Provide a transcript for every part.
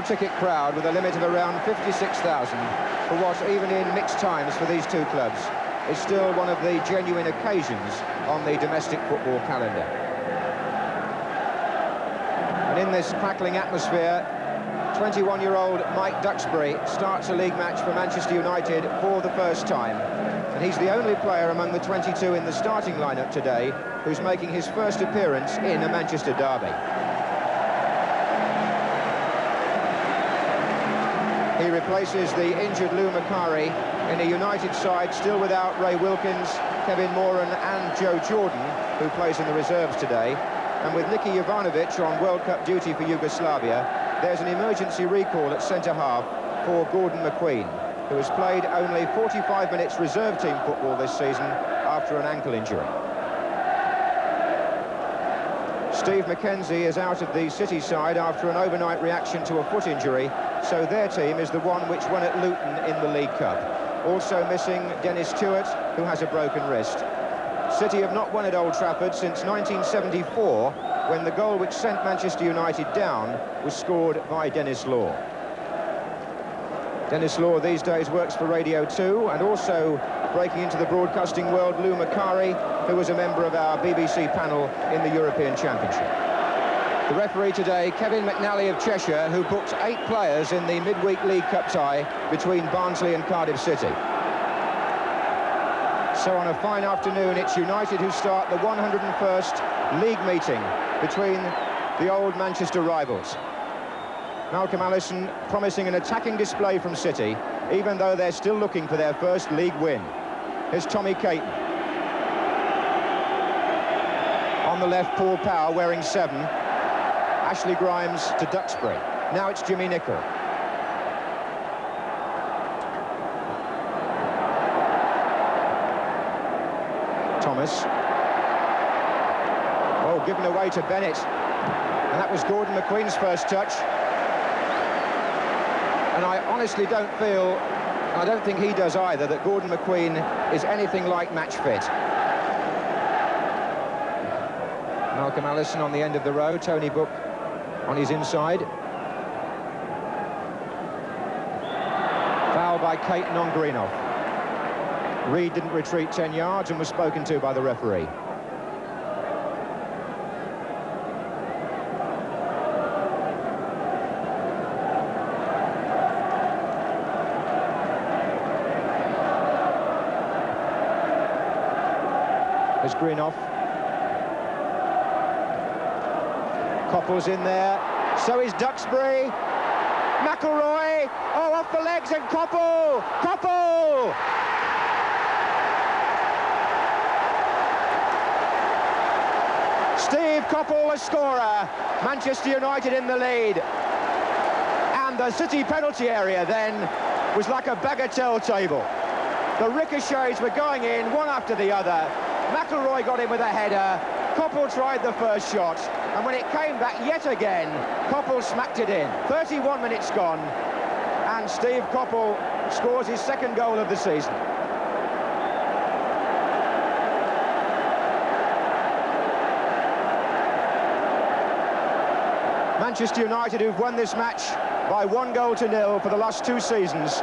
ticket crowd with a limit of around 56,000 for what, even in mixed times for these two clubs, is still one of the genuine occasions on the domestic football calendar. And in this crackling atmosphere, 21-year-old Mike Duxbury starts a league match for Manchester United for the first time. And he's the only player among the 22 in the starting lineup today who's making his first appearance in a Manchester derby. He replaces the injured Lou Macari in a United side still without Ray Wilkins, Kevin Moran and Joe Jordan, who plays in the reserves today. And with Niki Jovanovic on World Cup duty for Yugoslavia, there's an emergency recall at centre-half for Gordon McQueen, who has played only 45 minutes reserve team football this season after an ankle injury. Steve McKenzie is out of the City side after an overnight reaction to a foot injury, so their team is the one which won at Luton in the League Cup. Also missing Dennis Stewart, who has a broken wrist. City have not won at Old Trafford since 1974, when the goal which sent Manchester United down was scored by Dennis Law. Dennis Law these days works for Radio 2, and also breaking into the broadcasting world, Lou Macari, who was a member of our BBC panel in the European Championship. The referee today, Kevin McNally of Cheshire, who booked 8 players in the midweek League Cup tie between Barnsley and Cardiff City. So on a fine afternoon, it's United who start the 101st league meeting between the old Manchester rivals. Malcolm Allison promising an attacking display from City, even though they're still looking for their first league win. Here's Tommy Caton. On the left, Paul Power wearing 7. Ashley Grimes to Duxbury. Now it's Jimmy Nicholl. Thomas. Oh, given away to Bennett. And that was Gordon McQueen's first touch. And I honestly don't feel, I don't think he does either, that Gordon McQueen is anything like match fit. Malcolm Allison on the end of the row, Tony Book on his inside. Foul by Caton on Greenough. Reed didn't retreat 10 yards and was spoken to by the referee. There's Greenough. Coppell's in there. So is Duxbury. McElroy. Oh, off the legs and Coppell. Coppell! Steve Coppell, a scorer. Manchester United in the lead. And the City penalty area then was like a bagatelle table. The ricochets were going in one after the other. McElroy got in with a header. Coppell tried the first shot, and when it came back yet again, Coppell smacked it in. 31 minutes gone, and Steve Coppell scores his second goal of the season. Manchester United, who've won this match by 1-0 for the last 2 seasons,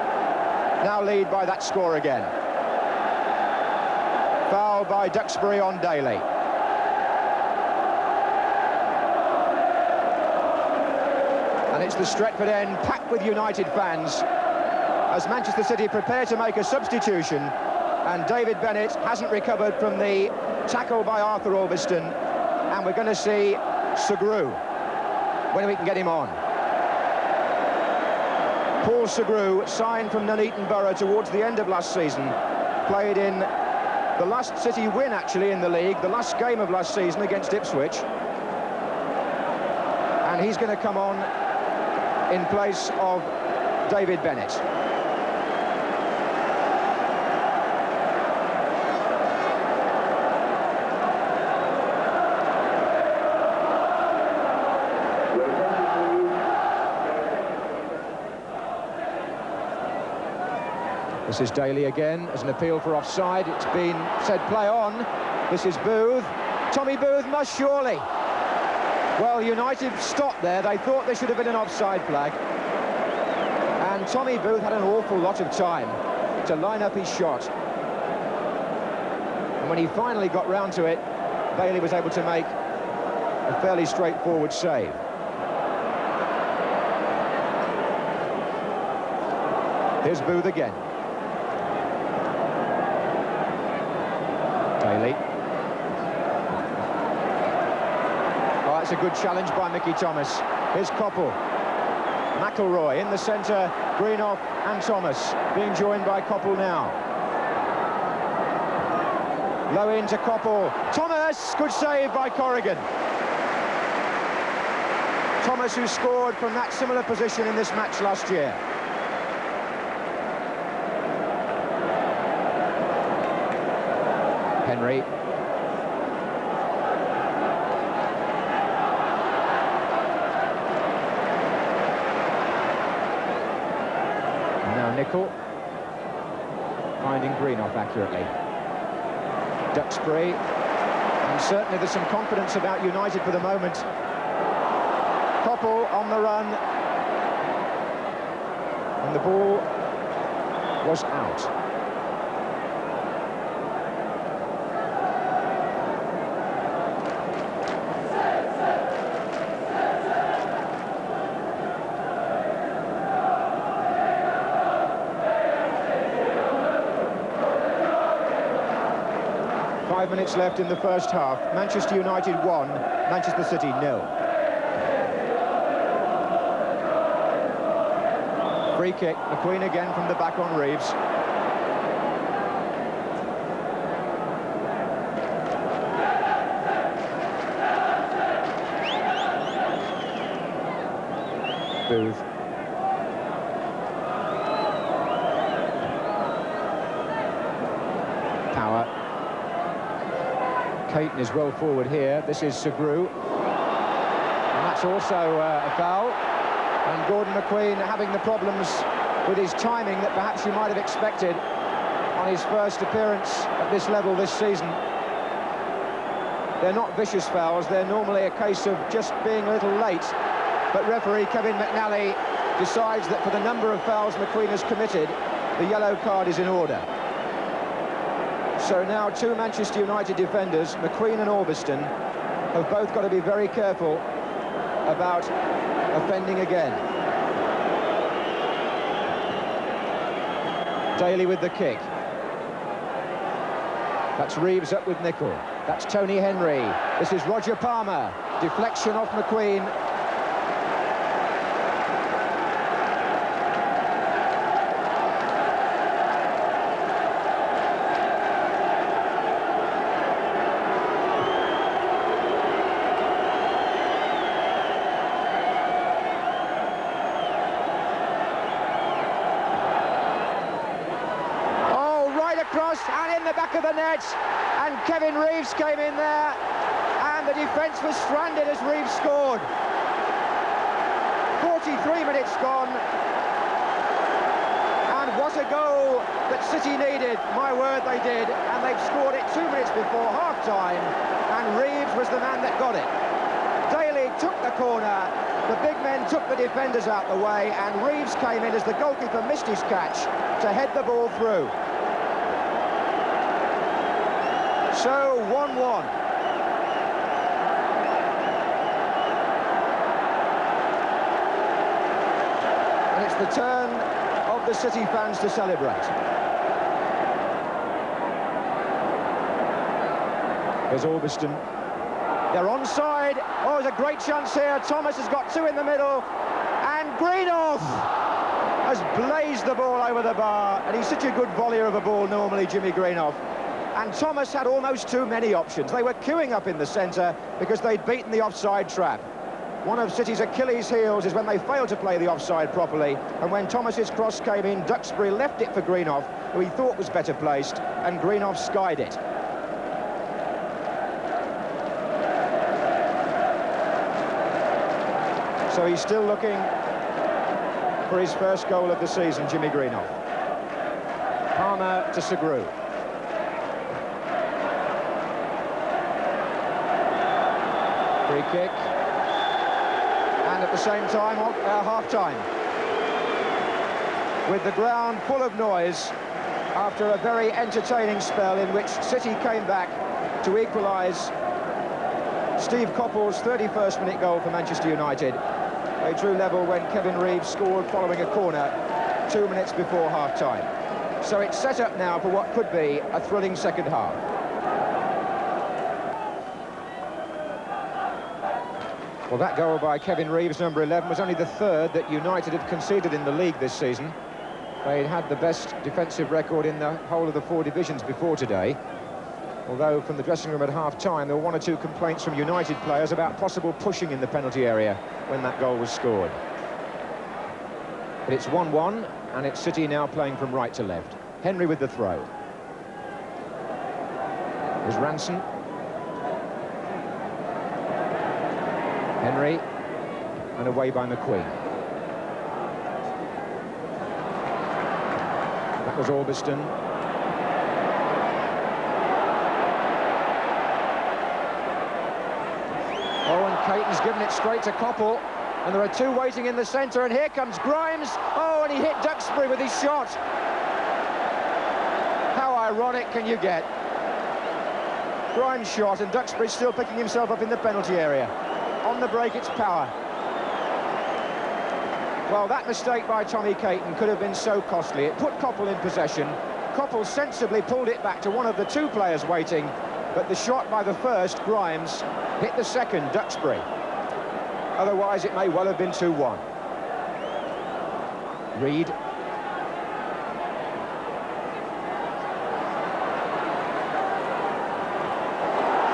now lead by that score again. Foul by Duxbury on Daly. And it's the Stretford end packed with United fans as Manchester City prepare to make a substitution, and David Bennett hasn't recovered from the tackle by Arthur Albiston, and we're going to see Segru when we can get him on. Paul Segru, signed from Nuneaton Borough towards the end of last season, played in the last City win actually in the league, the last game of last season against Ipswich, and he's going to come on in place of David Bennett. This is Daly again as an appeal for offside. It's been said play on. This is Booth. Tommy Booth must surely. Well, United stopped there. They thought there should have been an offside flag. And Tommy Booth had an awful lot of time to line up his shot. And when he finally got round to it, Bailey was able to make a fairly straightforward save. Here's Booth again. Bailey. Oh, that's a good challenge by Mickey Thomas. Here's Coppell. McIlroy in the centre, Greenough and Thomas being joined by Coppell now. Low into Coppell. Thomas, good save by Corrigan. Thomas, who scored from that similar position in this match last year. Henry. Nicol finding Greenough accurately. Duxbury, and certainly there's some confidence about United for the moment. Coppell on the run, and the ball was out. Minutes left in the first half. Manchester United 1, Manchester City 0. Free kick, McQueen again from the back on Reeves. Booth. Power. Caton is well forward here. This is Segru. And that's also a foul. And Gordon McQueen having the problems with his timing that perhaps you might have expected on his first appearance at this level this season. They're not vicious fouls. They're normally a case of just being a little late. But referee Kevin McNally decides that for the number of fouls McQueen has committed, the yellow card is in order. So now two Manchester United defenders, McQueen and Orbiston, have both got to be very careful about offending again. Daly with the kick. That's Reeves up with Nicol. That's Tony Henry. This is Roger Palmer. Deflection off McQueen. And in the back of the net, and Kevin Reeves came in there, and the defence was stranded as Reeves scored. 43 minutes gone, and what a goal that City needed. My word, they did, and they've scored it 2 minutes before half-time, and Reeves was the man that got it. Daly took the corner, the big men took the defenders out the way, and Reeves came in as the goalkeeper missed his catch to head the ball through. So 1-1. And it's the turn of the City fans to celebrate. There's Orbiston. They're onside. Oh, there's a great chance here. Thomas has got two in the middle. And Greenough has blazed the ball over the bar. And he's such a good volleyer of a ball normally, Jimmy Greenough. And Thomas had almost too many options. They were queuing up in the centre because they'd beaten the offside trap. One of City's Achilles' heels is when they failed to play the offside properly, and when Thomas's cross came in, Duxbury left it for Greenough, who he thought was better placed, and Greenough skied it. So he's still looking for his first goal of the season, Jimmy Greenough. Palmer to Segru. Free kick, and at the same time, half-time. with the ground full of noise after a very entertaining spell in which City came back to equalise. Steve Coppell's 31st minute goal for Manchester United. They drew level when Kevin Reeves scored following a corner 2 minutes before half-time. So it's set up now for what could be a thrilling second half. Well, that goal by Kevin Reeves, number 11, was only the third that United have conceded in the league this season. They had the best defensive record in the whole of the 4 divisions before today. Although from the dressing room at half-time, there were 1 or 2 complaints from United players about possible pushing in the penalty area when that goal was scored. But it's 1-1, and it's City now playing from right to left. Henry with the throw. There's Ranson. Henry, and away by McQueen. That was Orbiston. Oh, and Caton's given it straight to Coppell, and there are 2 waiting in the centre, and here comes Grimes. Oh, and he hit Duxbury with his shot. How ironic can you get? Grimes shot, and Duxbury's still picking himself up in the penalty area. On the break, it's Power. Well, that mistake by Tommy Caton could have been so costly. It put Coppell in possession. Coppell sensibly pulled it back to one of the 2 players waiting, but the shot by the first, Grimes, hit the second, Duxbury. Otherwise, it may well have been 2-1. Reed.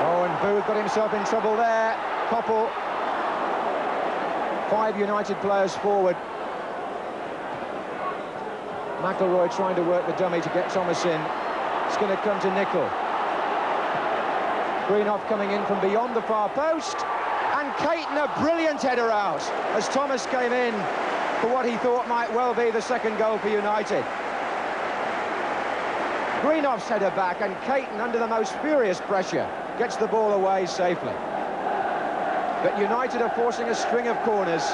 Oh, and Booth got himself in trouble there. Coppell. 5 United players forward. McIlroy trying to work the dummy to get Thomas in. It's going to come to Nicol. Greenoff coming in from beyond the far post. And Caton, a brilliant header out as Thomas came in for what he thought might well be the second goal for United. Greenoff's header back, and Caton, under the most furious pressure, gets the ball away safely. But United are forcing a string of corners,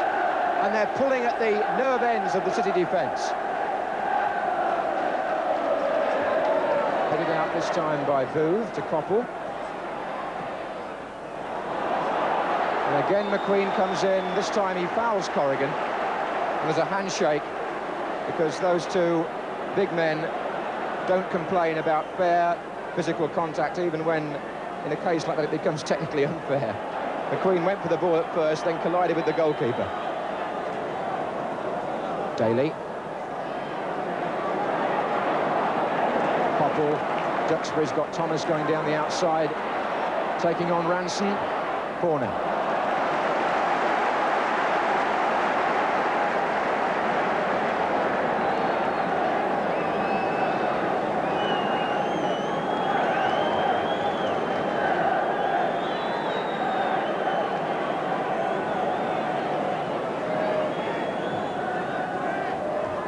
and they're pulling at the nerve ends of the City defence. Headed out this time by Booth to Coppell. And again McQueen comes in. This time he fouls Corrigan. And there's a handshake, because those 2 big men don't complain about fair physical contact, even when, in a case like that, it becomes technically unfair. McQueen went for the ball at first, then collided with the goalkeeper. Daly. Coppell. Duxbury's got Thomas going down the outside, taking on Ranson. Corner.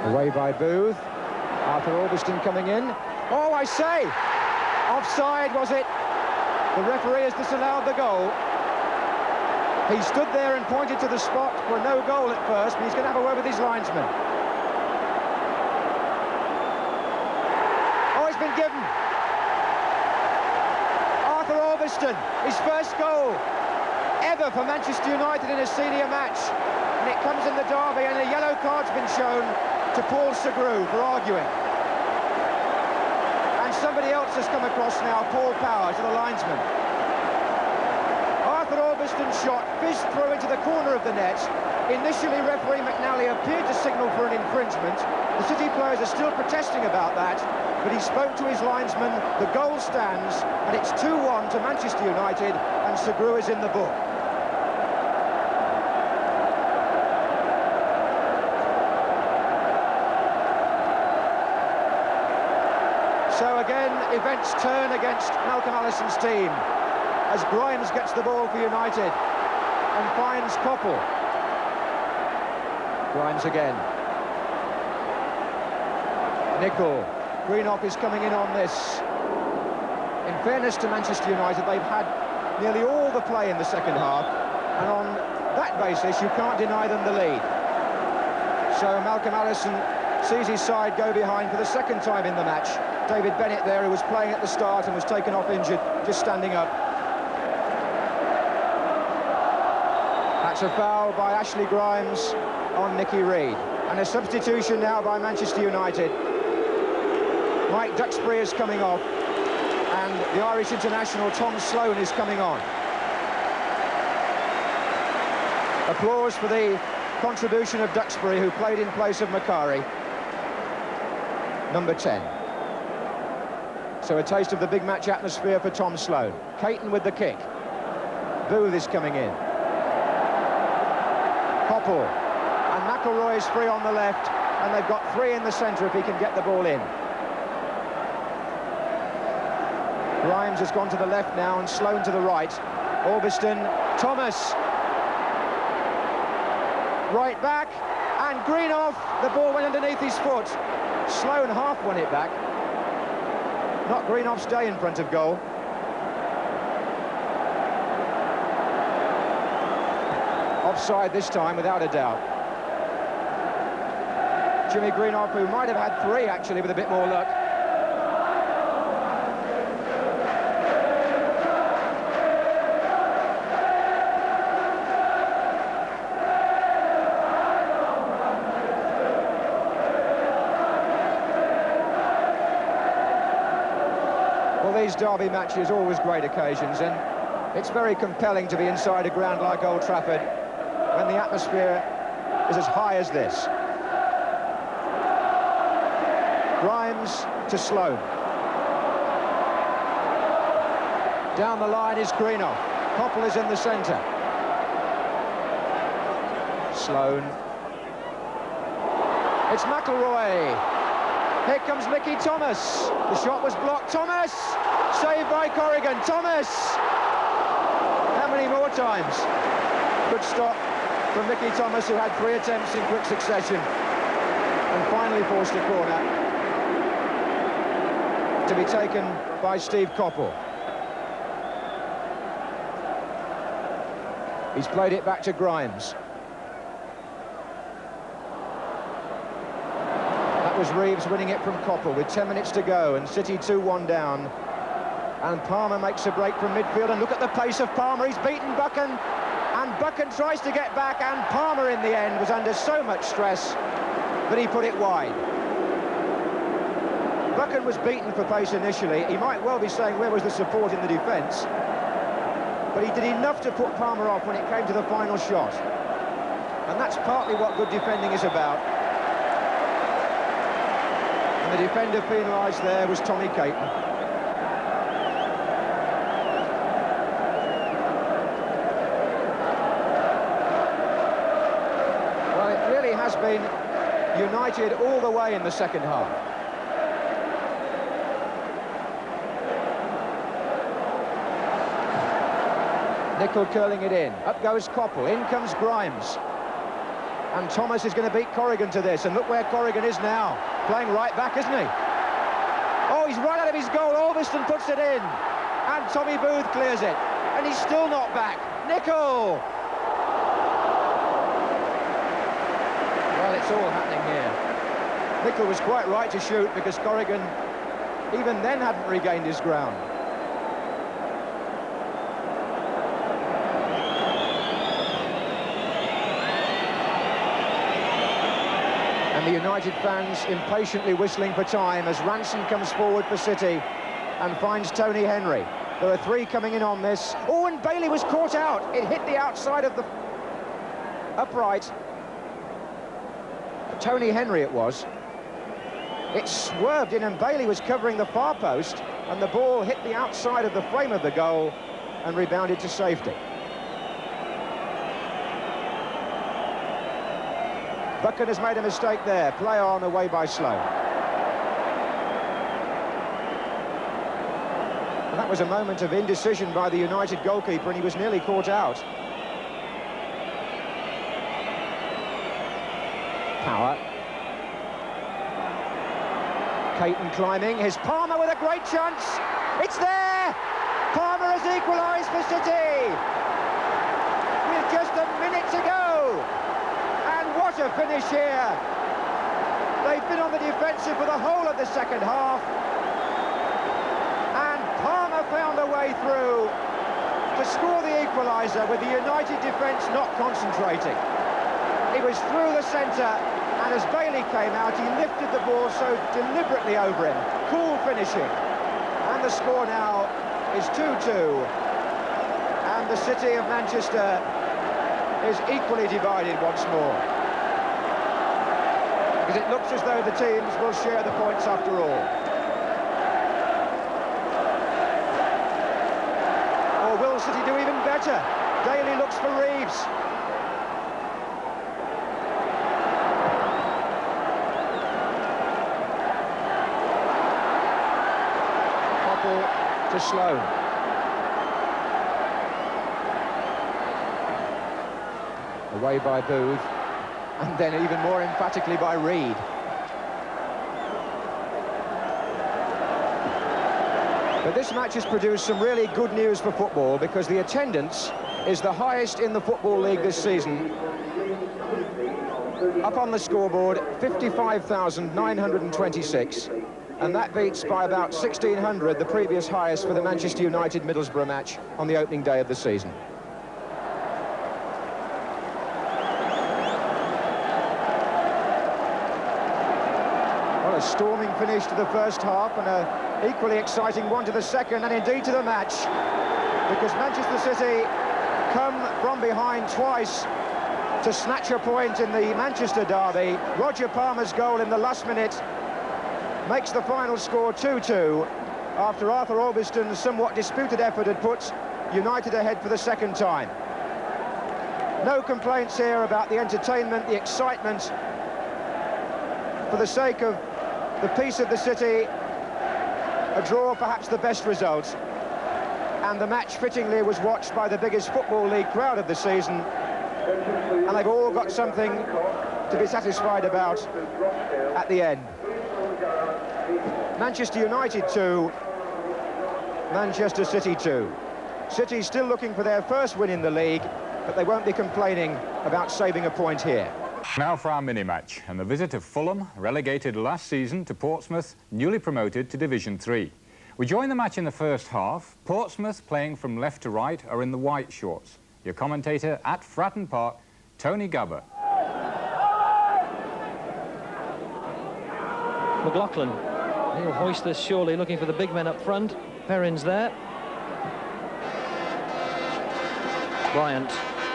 Away by Booth. Arthur Orbiston coming in. Oh, I say! Offside, was it? The referee has disallowed the goal. He stood there and pointed to the spot for no goal at first, but he's going to have a word with his linesman. Oh, it's been given. Arthur Orbiston, his first goal ever for Manchester United in a senior match. And it comes in the derby, and a yellow card's been shown to Paul Segru for arguing. And somebody else has come across now, Paul Power, to the linesman. Arthur Orbiston's shot fizzed through into the corner of the net. Initially, referee McNally appeared to signal for an infringement. The City players are still protesting about that, but he spoke to his linesman. The goal stands, and it's 2-1 to Manchester United, and Segru is in the book. So again, events turn against Malcolm Allison's team as Grimes gets the ball for United and finds Coppell. Grimes again. Nicol. Greenoff is coming in on this. In fairness to Manchester United, they've had nearly all the play in the second half, and on that basis, you can't deny them the lead. So Malcolm Allison sees his side go behind for the second time in the match. David Bennett there, who was playing at the start and was taken off injured, just standing up. That's a foul by Ashley Grimes on Nicky Reed. And a substitution now by Manchester United. Mike Duxbury is coming off, and the Irish international Tom Sloan is coming on. Applause for the contribution of Duxbury, who played in place of Macari, number 10. So a taste of the big match atmosphere for Tom Sloan. Caton with the kick. Booth is coming in. Koppel. And McElroy is free on the left, and they've got three in the centre if he can get the ball in. Grimes has gone to the left now, and Sloan to the right. Orbiston, Thomas. Right back, and Greenoff. The ball went underneath his foot. Sloan half won it back. Not Greenoff's day in front of goal. Offside this time, without a doubt. Jimmy Greenoff, who might have had three, actually, with a bit more luck. Well, these derby matches, always great occasions, and it's very compelling to be inside a ground like Old Trafford when the atmosphere is as high as this. Grimes to Sloan. Down the line is Greenoff. Koppel is in the centre. Sloan. It's McElroy. Here comes Mickey Thomas. The shot was blocked. Thomas! Saved by Corrigan. Thomas! How many more times? Good stop from Mickey Thomas, who had three attempts in quick succession and finally forced a corner to be taken by Steve Koppel. He's played it back to Grimes. That was Reeves winning it from Koppel with 10 minutes to go, and City 2-1 down. And Palmer makes a break from midfield, and look at the pace of Palmer. He's beaten Buchan, and Buchan tries to get back, and Palmer in the end was under so much stress that he put it wide. Buchan was beaten for pace initially. He might well be saying, where was the support in the defence? But he did enough to put Palmer off when it came to the final shot. And that's partly what good defending is about. And the defender penalised there was Tommy Caton. Has been United all the way in the second half. Nicol curling it in. Up goes Koppel. In comes Grimes. And Thomas is going to beat Corrigan to this. And look where Corrigan is now. Playing right back, isn't he? Oh, he's right out of his goal. Orbiston puts it in. And Tommy Booth clears it. And he's still not back. Nicol! It's all happening here. Nicol was quite right to shoot because Corrigan even then hadn't regained his ground. And the United fans impatiently whistling for time as Ranson comes forward for City and finds Tony Henry. There are three coming in on this. Oh, and Bailey was caught out. It hit the outside of the upright. Tony Henry it was. It swerved in, and Bailey was covering the far post, and the ball hit the outside of the frame of the goal and rebounded to safety. Buchan has made a mistake there. Play on, away by Sloan. And that was a moment of indecision by the United goalkeeper, and he was nearly caught out. Power. Caton climbing. Here's Palmer with a great chance. It's there! Palmer has equalised for City with just a minute to go. And what a finish here. They've been on the defensive for the whole of the second half. And Palmer found a way through to score the equaliser with the United defence not concentrating. He was through the centre, and as Bailey came out, he lifted the ball so deliberately over him. Cool finishing. And the score now is 2-2. And the City of Manchester is equally divided once more. Because it looks as though the teams will share the points after all. Or will City do even better? Daly looks for Reeves. To Sloan. Away by Booth, and then even more emphatically by Reed. But this match has produced some really good news for football, because the attendance is the highest in the Football League this season. Up on the scoreboard, 55,926. And that beats by about 1,600 the previous highest for the Manchester United-Middlesbrough match on the opening day of the season. Well, a storming finish to the first half and an equally exciting one to the second, and indeed to the match, because Manchester City come from behind twice to snatch a point in the Manchester derby. Roger Palmer's goal in the last minute makes the final score 2-2 after Arthur Albiston's somewhat disputed effort had put United ahead for the second time. No complaints here about the entertainment, the excitement. For the sake of the peace of the city, a draw perhaps the best result. And the match fittingly was watched by the biggest Football League crowd of the season. And they've all got something to be satisfied about at the end. Manchester United 2, Manchester City 2. City still looking for their first win in the league, but they won't be complaining about saving a point here. Now for our mini-match, and the visit of Fulham, relegated last season, to Portsmouth, newly promoted to Division 3. We join the match in the first half. Portsmouth, playing from left to right, are in the white shorts. Your commentator at Fratton Park, Tony Gubber. McLaughlin, he'll hoist this surely, looking for the big men up front. Perrin's there. Bryant,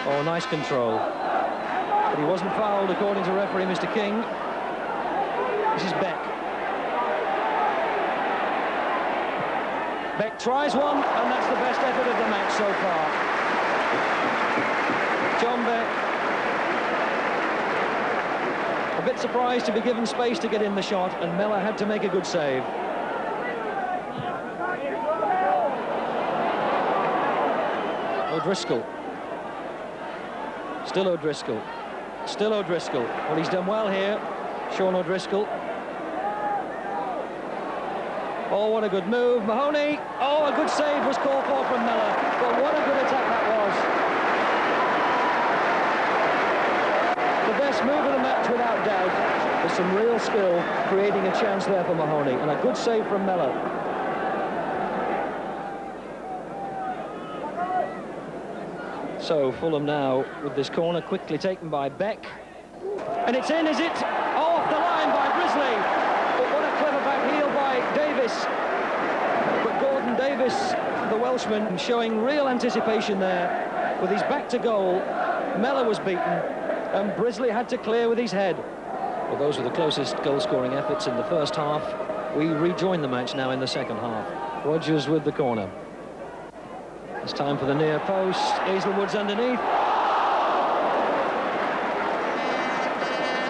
oh, nice control. But he wasn't fouled according to referee Mr. King. This is Beck. Beck tries one, and that's the best effort of the match so far. John Beck. A bit surprised to be given space to get in the shot, and Miller had to make a good save. O'Driscoll. Still O'Driscoll. Still O'Driscoll. Well, he's done well here, Sean O'Driscoll. Oh, what a good move. Mahoney. Oh, a good save was called for from Miller. But what a good attack that was. The best move of the match, without doubt. With some real skill, creating a chance there for Mahoney. And a good save from Miller. So Fulham now with this corner quickly taken by Beck. And it's in, is it? Oh, off the line by Brisley. But what a clever back heel by Davis. But Gordon Davis, the Welshman, showing real anticipation there. With his back to goal, Mellor was beaten, and Brisley had to clear with his head. Well, those were the closest goal-scoring efforts in the first half. We rejoin the match now in the second half. Rodgers with the corner. It's time for the near post. Hazelwood's underneath.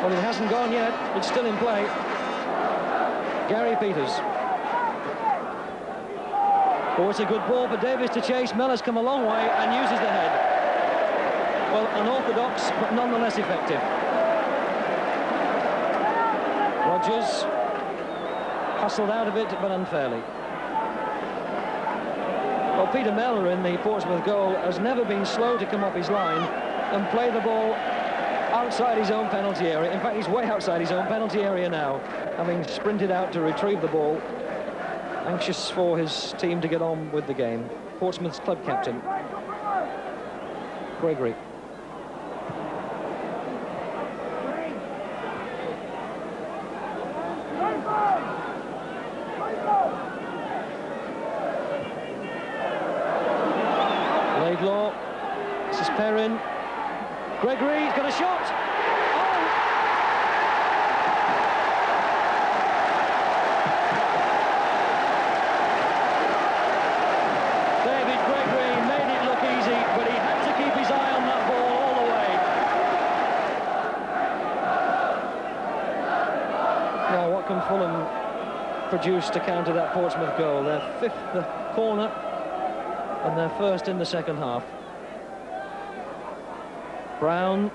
Well, it hasn't gone yet. It's still in play. Gary Peters. Oh, it's a good ball for Davis to chase. Mellor's come a long way and uses the head. Well, unorthodox, but nonetheless effective. Rodgers hustled out of it, but unfairly. Well, Peter Mellor in the Portsmouth goal has never been slow to come off his line and play the ball outside his own penalty area. In fact, he's way outside his own penalty area now, having sprinted out to retrieve the ball, anxious for his team to get on with the game. Portsmouth's club captain, Gregory. Laidlaw, this is Perrin. Gregory, he's got a shot. Oh! David Gregory made it look easy, but he had to keep his eye on that ball all the way. Now, what can Fulham produce to counter that Portsmouth goal? Their fifth corner and their first in the second half. Brown.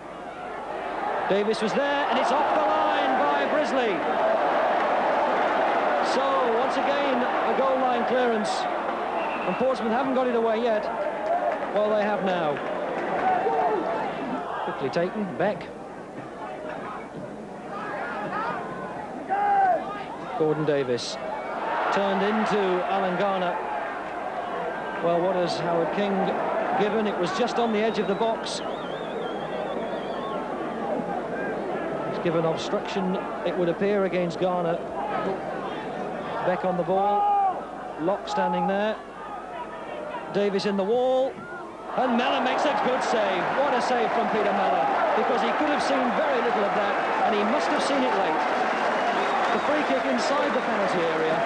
Davis was there, and it's off the line by Brisley. So, once again, a goal line clearance. And Portsmouth haven't got it away yet. Well, they have now. Quickly taken, Beck. Gordon Davis. Turned into Alan Garner. Well, what has Howard King given? It was just on the edge of the box. He's given obstruction, it would appear, against Garner. Beck on the ball. Locke standing there. Davis in the wall. And Mellor makes a good save. What a save from Peter Mellor, because he could have seen very little of that, and he must have seen it late. The free kick inside the penalty area,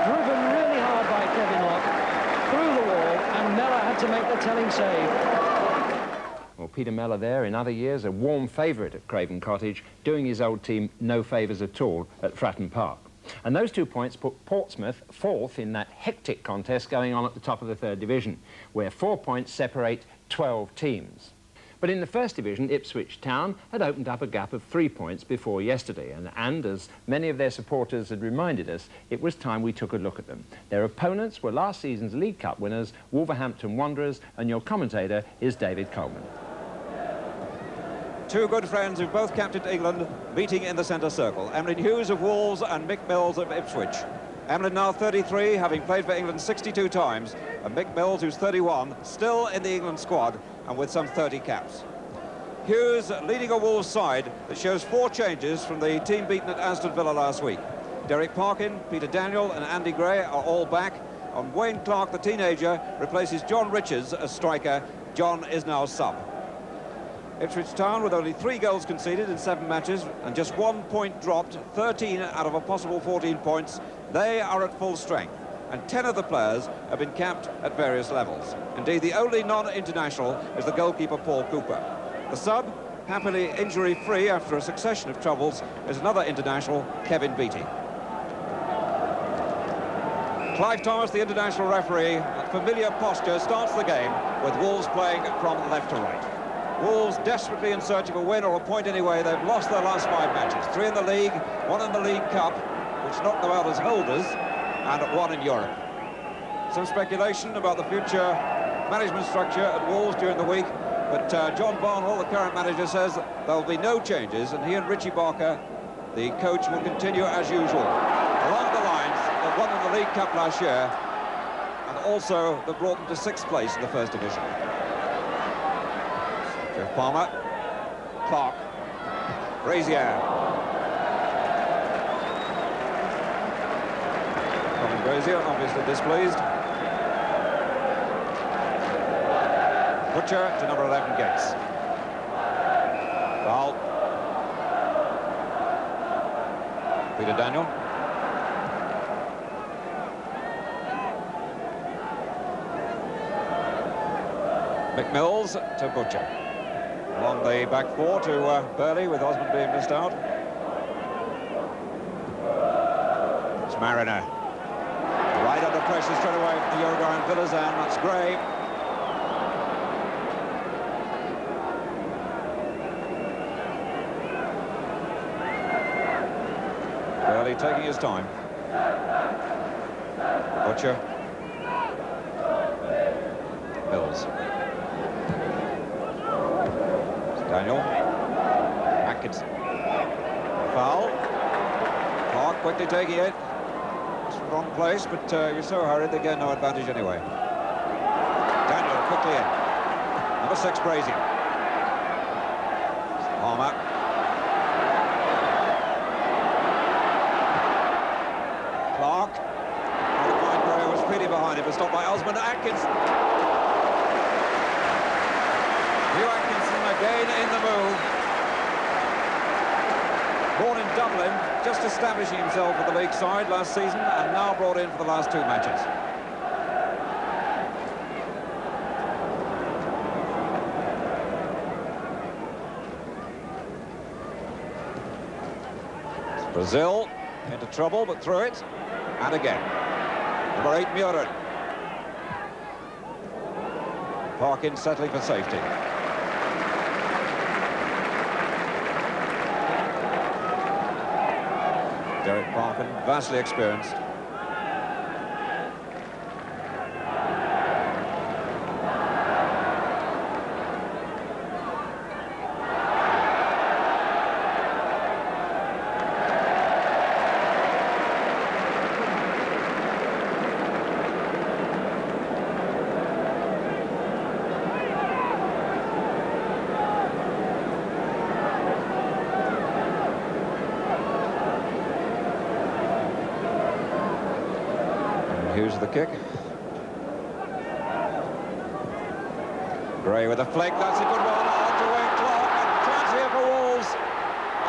driven really hard by Kevin Locke, through the wall, and Mellor had to make the telling save. Well, Peter Mellor there, in other years, a warm favourite at Craven Cottage, doing his old team no favours at all at Fratton Park. And those 2 points put Portsmouth fourth in that hectic contest going on at the top of the third division, where 4 points separate 12 teams. But in the first division, Ipswich Town had opened up a gap of 3 points before yesterday, and as many of their supporters had reminded us, it was time we took a look at them. Their opponents were last season's League Cup winners, Wolverhampton Wanderers, and your commentator is David Coleman. Two good friends who've both captained England meeting in the centre circle. Emlyn Hughes of Wolves and Mick Mills of Ipswich. Emlyn now 33, having played for England 62 times, and Mick Mills, who's 31, still in the England squad and with some 30 caps. Hughes leading a Wolves side that shows 4 changes from the team beaten at Aston Villa last week. Derek Parkin, Peter Daniel and Andy Gray are all back, and Wayne Clark, the teenager, replaces John Richards as striker. John is now sub. Ipswich Town, with only 3 goals conceded in 7 matches and just 1 point dropped, 13 out of a possible 14 points, they are at full strength, and 10 of the players have been capped at various levels. Indeed, the only non-international is the goalkeeper Paul Cooper. The sub, happily injury-free after a succession of troubles, is another international, Kevin Beattie. Clive Thomas, the international referee, at familiar posture, starts the game with Wolves playing from left to right. Wolves desperately in search of a win or a point anyway. They've lost their last 5 matches. 3 in the league, 1 in the League Cup, which knocked them out as holders, and 1 in Europe. Some speculation about the future management structure at Wolves during the week, but John Barnwell, the current manager, says there will be no changes, and he and Richie Barker, the coach, will continue as usual. Along the lines that won in the League Cup last year, and also that brought them to 6th place in the First Division. Jeff Palmer, Clark, Brazier. Colin Brazier, obviously displeased. Butcher to number 11, Gates. Foul. Peter Daniel. Mick Mills to Butcher. Along the back 4 to Burley, with Osmond being missed out. It's Mariner. Right under pressure straight away from the Uruguayan Villazan. That's Gray. Burley taking his time. Butcher. Mills. Daniel. Atkinson. Foul. Clark quickly taking it. It's the wrong place, but you're so hurried they get no advantage anyway. Daniel quickly in. Number 6, Brazier. Palmer. Clark. Gray was pretty behind him, but stopped by Osmond. Atkinson. Hugh Atkinson again in the move. Born in Dublin, just establishing himself with the league side last season and now brought in for the last 2 matches. Brazil into trouble, but through it. And again. Number 8, Muren. Parkin settling for safety. Derek Parkin, vastly experienced. Here's the kick. Gray with a flick, that's a good one. On to Wayne Clark, and chance here for Wolves.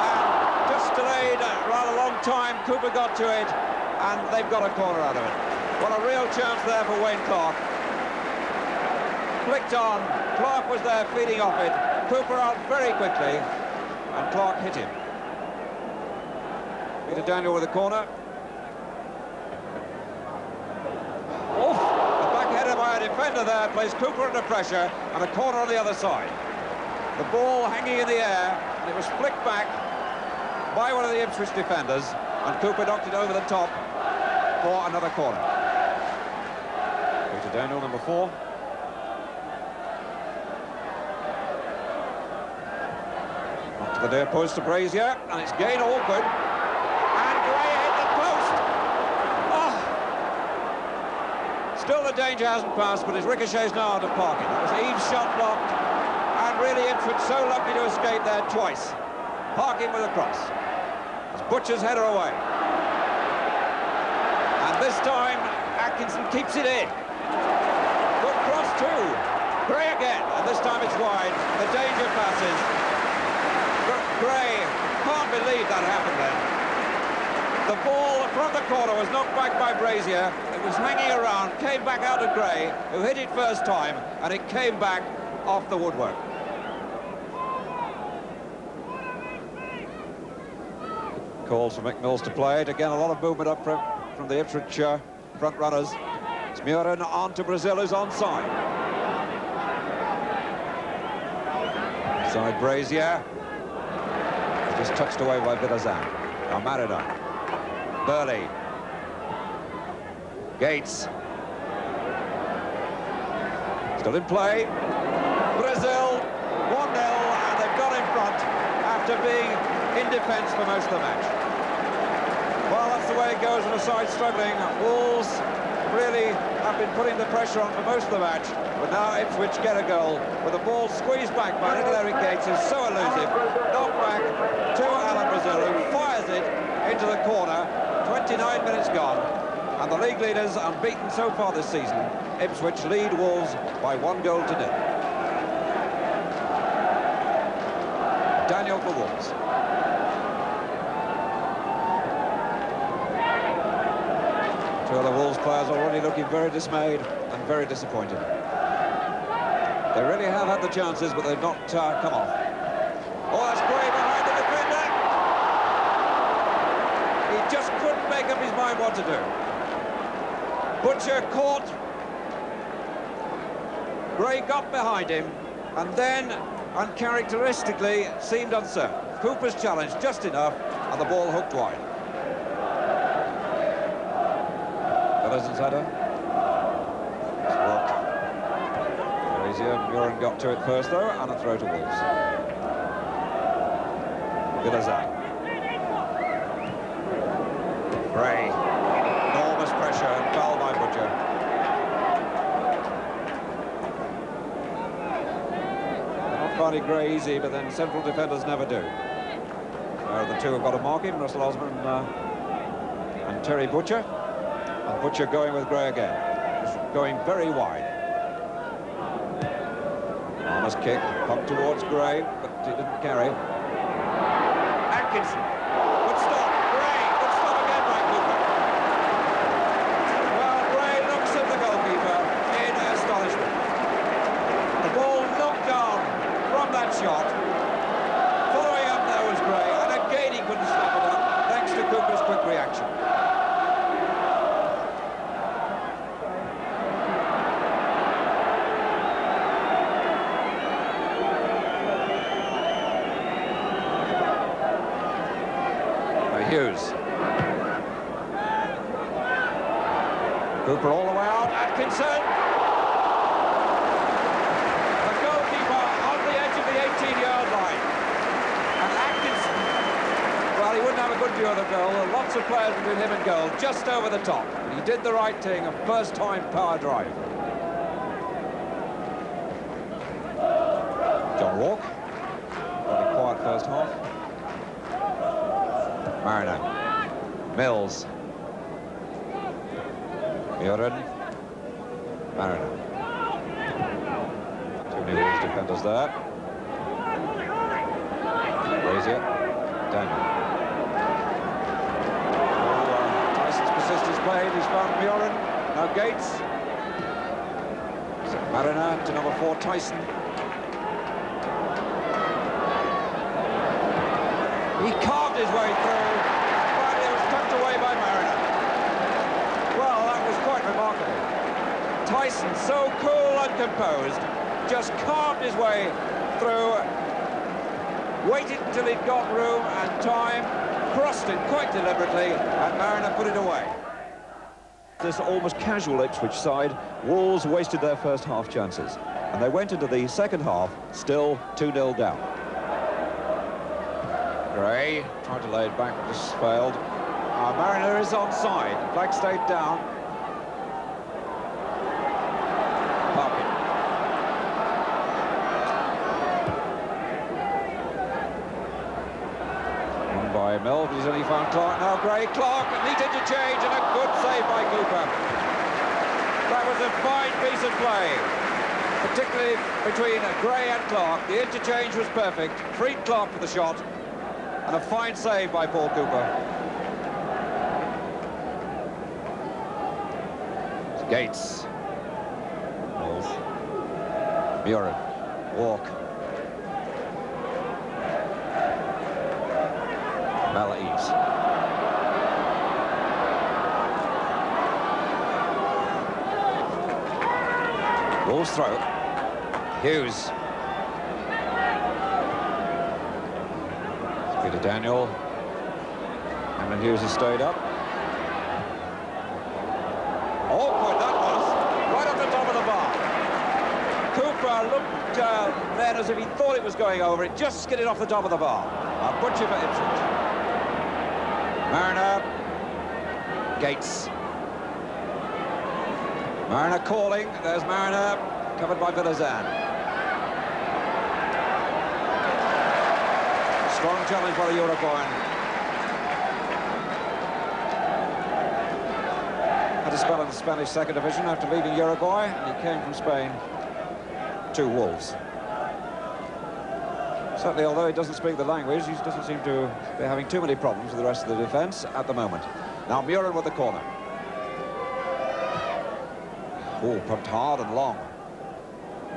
And just delayed a rather long time. Cooper got to it, and they've got a corner out of it. What a real chance there for Wayne Clark. Flicked on, Clark was there feeding off it. Cooper out very quickly, and Clark hit him. Peter Daniel with a corner. Defender there plays Cooper under pressure, and a corner on the other side. The ball hanging in the air, and it was flicked back by one of the Ipswich defenders, and Cooper knocked it over the top for another corner. Peter Daniel, number 4. Up to the near post to Brazier, and it's gain awkward. And Gray hit the post. Still the danger hasn't passed, but his ricochets now out of Parkin. That was Eaves' shot blocked, and really Ipswich so lucky to escape there twice. Parkin with a cross. As Butcher's header away. And this time, Atkinson keeps it in. Good cross too. Gray again, and this time it's wide. The danger passes. Gray can't believe that happened then. The ball from the corner was knocked back by Brazier. It was hanging around, came back out to Gray, who hit it first time, and it came back off the woodwork. Calls for McMills to play it. Again, a lot of movement up from the Ipswich front runners. It's Muren on to Brazil, who's onside. Side Brazier. Just touched away by Vidazan. Now Marida. Burley. Gates. Still in play. Brazil 1-0, and they've got in front after being in defence for most of the match. Well, that's the way it goes when a side struggling. Wolves really have been putting the pressure on for most of the match, but now Ipswich get a goal with the ball squeezed back by little Eric Gates, who's so elusive. Knocked back to Alan Brazil, who fires it into the corner. 29 minutes gone, and the league leaders unbeaten so far this season. Ipswich lead Wolves by 1-0. Daniel for Wolves. Two other Wolves players already looking very dismayed and very disappointed. They really have had the chances, but they've not come off. Oh, that's Gray behind the defender. He just couldn't make up his mind what to do. Butcher caught. Gray got behind him, and then, uncharacteristically, seemed uncertain. Cooper's challenge just enough, and the ball hooked wide. Willison's header. It's blocked. Brazier, Muren got to it first, though, and a throw to Wolves. Villazan. Gray. Enormous pressure and foul by Butcher. They're not finding Gray easy, but then central defenders never do. The two have got to mark him, Russell Osman and Terry Butcher. And Butcher going with Gray again. Just going very wide. Armour's kick, pumped towards Gray, but he didn't carry. Atkinson. Good stop. Gray. Good stop again by Cooper. Well, Gray looks at the goalkeeper in astonishment. The ball knocked down from that shot. Following up there was Gray, and again he couldn't snap it up, thanks to Cooper's quick reaction. Hughes. Cooper all the way out. Atkinson. The goalkeeper on the edge of the 18-yard line. And Atkinson, well, he wouldn't have a good view of the goal. There are lots of players between him and goal, just over the top. But he did the right thing, a first-time power drive. John Walk. Very quiet first half. Mariner. Mills. Muren. Mariner. Too many Wolves defenders there. Brazier. Daniel. Tyson's persistence played. He's found Muren. Now Gates. So Mariner to number 4, Tyson. He carved his way through, but it was tucked away by Mariner. Well, that was quite remarkable. Tyson, so cool and composed, just carved his way through, waited until he'd got room and time, crossed it quite deliberately, and Mariner put it away. This almost casual Ipswich side, Wolves wasted their first half chances, and they went into the second half still 2-0 down. Gray tried to lay it back, but just failed. Mariner is onside. Flag stayed down. Parkin. Won by Mill, but he's only found Clark. Now Gray, Clark, neat interchange and a good save by Cooper. That was a fine piece of play, particularly between Gray and Clark. The interchange was perfect. Freed Clark for the shot. And a fine save by Paul Cooper. It's Gates. Mills. Muren. Walk. Malaise. Wolves throw. Hughes. Peter Daniel. And Hughes has stayed up. Awkward that was. Right off the top of the bar. Cooper looked then as if he thought it was going over. It just skidded off the top of the bar. Butcher for Ipswich. Mariner. Gates. Mariner calling. There's Mariner. Covered by Villazan. Strong challenge by the Uruguayan. Had a spell in the Spanish second division after leaving Uruguay, and he came from Spain to Wolves. Certainly, although he doesn't speak the language, he doesn't seem to be having too many problems with the rest of the defence at the moment. Now Muren with the corner. Oh, pumped hard and long.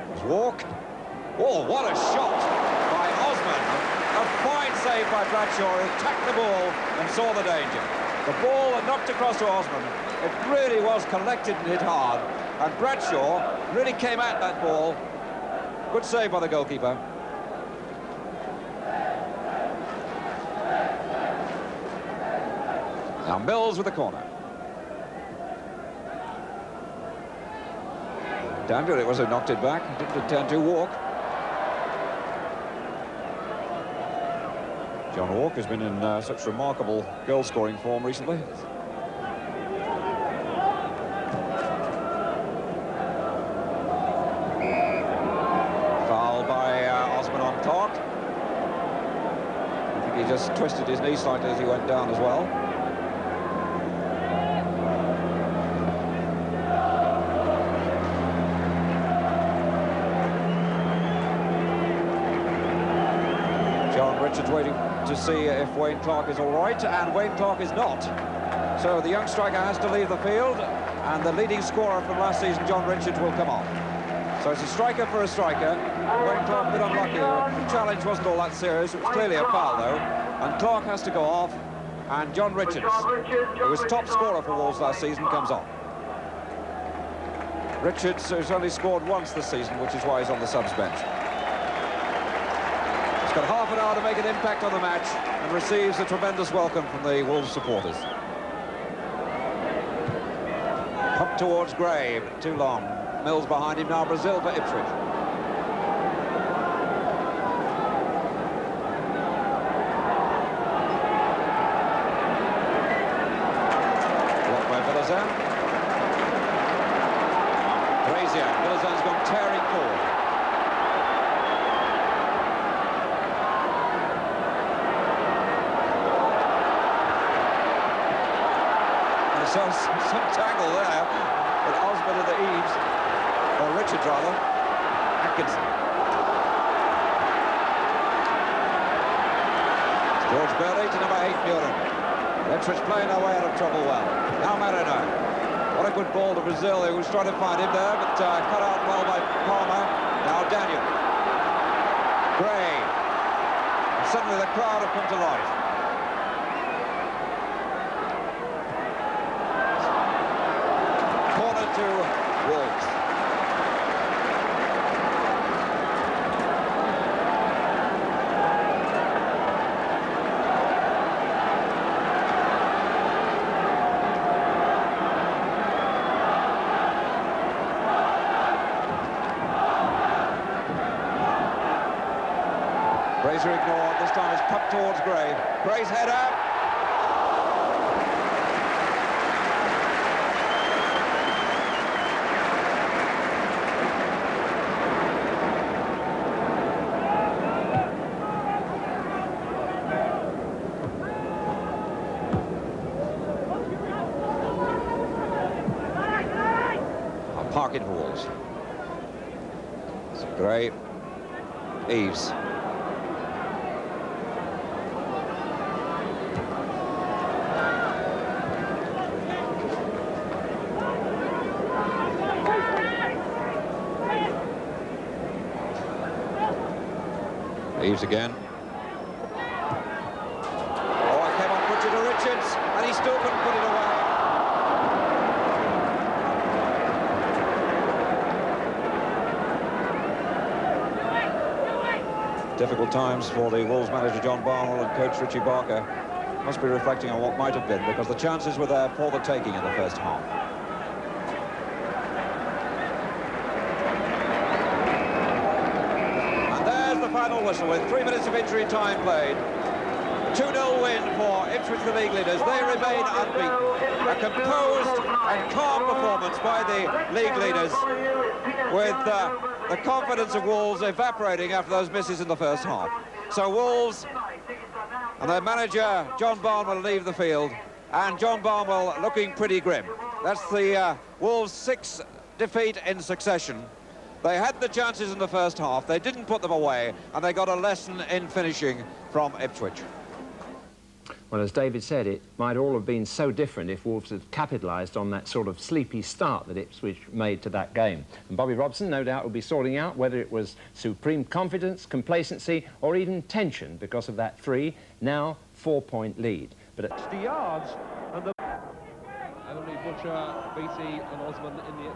There's Walk. Oh, what a shot by Osman. A fine save by Bradshaw, who attacked the ball and saw the danger. The ball that knocked across to Osman, it really was collected and hit hard. And Bradshaw really came at that ball. Good save by the goalkeeper. Now Mills with the corner. Daniel, it was who knocked it back. He didn't intend to walk. John Walk has been in such remarkable goal-scoring form recently. Foul by Osman on Clark. I think he just twisted his knee slightly as he went down as well. Richards waiting to see if Wayne Clark is all right, and Wayne Clark is not. So the young striker has to leave the field, and the leading scorer from last season, John Richards, will come off. So it's a striker for a striker. Wayne Clark a bit unlucky. The challenge wasn't all that serious. It was clearly a foul, though. And Clark has to go off, and John Richards, who was top scorer for Wolves last season, comes on. Richards has only scored once this season, which is why he's on the subs bench. Got half an hour to make an impact on the match and receives a tremendous welcome from the Wolves supporters. Up towards Gray, too long. Mills behind him now. Brazil for Ipswich. Blocked by Villazan. Brazier. Villazan's gone tearing forward. So some tangle there, but Osman at the eaves, or Richards rather. Atkinson. George Burley to number 8, Muren. Ipswich playing their way out of trouble well. Now Marino. What a good ball to Brazil, who was trying to find him there, but cut out well by Palmer. Now Daniel. Gray. And suddenly the crowd have come to life. To Wolves. Brazier ignored. This time it's cut towards Gray. Gray's header. Park in Wolves. Gray, Eves. Eves again. Oh, I came on Butcher to Richards, and he still couldn't put it away. Difficult times for the Wolves manager John Barnwell and coach Richie Barker. Must be reflecting on what might have been, because the chances were there for the taking in the first half. And there's the final whistle with 3 minutes of injury time played. 2-0 win for Ipswich, the league leaders. They remain unbeaten. A composed and calm performance by the league leaders, with the confidence of Wolves evaporating after those misses in the first half. So Wolves and their manager, John Barnwell, leave the field, and John Barnwell looking pretty grim. That's the Wolves' 6th defeat in succession. They had the chances in the first half, they didn't put them away, and they got a lesson in finishing from Ipswich. Well, as David said, it might all have been so different if Wolves had capitalised on that sort of sleepy start that Ipswich made to that game. And Bobby Robson, no doubt, will be sorting out whether it was supreme confidence, complacency, or even tension because of that 3, now 4-point lead. But at 60 yards, and only Butcher, Beattie and Osman in the